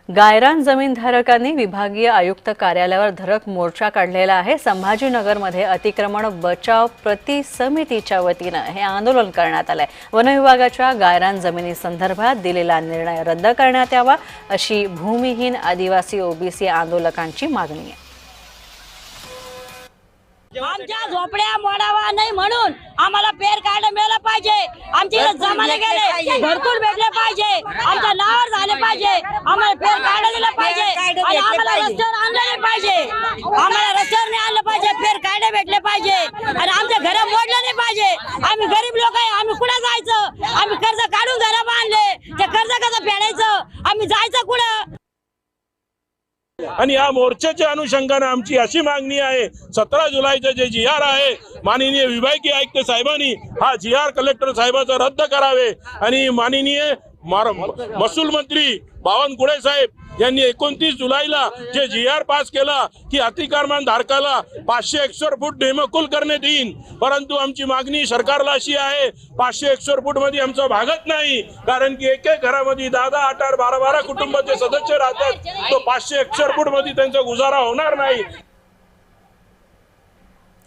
गायरान जमीनधारकांनी विभागीय आयुक्त कार्यालयावर धडक मोर्चा काढलेला आहे। संभाजीनगरमध्ये अतिक्रमण बचाव प्रति समितीच्या वतीने हे आंदोलन करण्यात आले। वन विभागाच्या गायरान जमिनीसंदर्भात दिलेला निर्णय रद्द करण्यात यावा अशी भूमिहीन आदिवासी ओबीसी आंदोलकांची मागणी आहे। आमच्या झोपड्या मोडावा नाही म्हणून आम्हाला पेर कार्ड मिळालं पाहिजे। आमचे जमाने गेले भरपूर भेटले पाहिजे, आमच्या नावावर झाले पाहिजे, आम्हाला पेर कार्ड दिलं पाहिजे आणि आम्हाला रस्त्यावर आणलं पाहिजे, आम्हाला रस्त्यावर नाही आणलं पाहिजे, पेर कार्ड भेटले पाहिजे आणि आमच्या घर मोडलं नाही पाहिजे। आम्ही गरीब लोक आहे, आम्ही कुठं जायचं? आम्ही कर्ज काढून घर बांधले, ते कर्ज कसं फेडायचं? आम्ही जायचं कुठं? आणि या मोर्चाच्या अनुषंगाने आमची अशी मागणी आहे, 17 जुलैचा जे GR आहे माननीय विभागीय आयुक्त साहेबांनी हा GR कलेक्टर साहेबाचा रद्द करावे आणि माननीय महसूल मंत्री बावनकुळे साहेब यांनी 29 जुलैला जे GR पास केला की अतिक्रमण धारकाला 500 स्क्वेअर फूट डेमोकुल करण्यात येईल, परंतु आमची मागणी सरकारला अशी आहे 500 स्क्वेअर फूट मध्ये आमचा भागत नाही, कारण की एक घरामध्ये 10, 8, 12 कुटुंबाचे सदस्य राहतात, तो 500 स्क्वेअर फूट मध्ये त्यांचा गुजारा होणार नाही।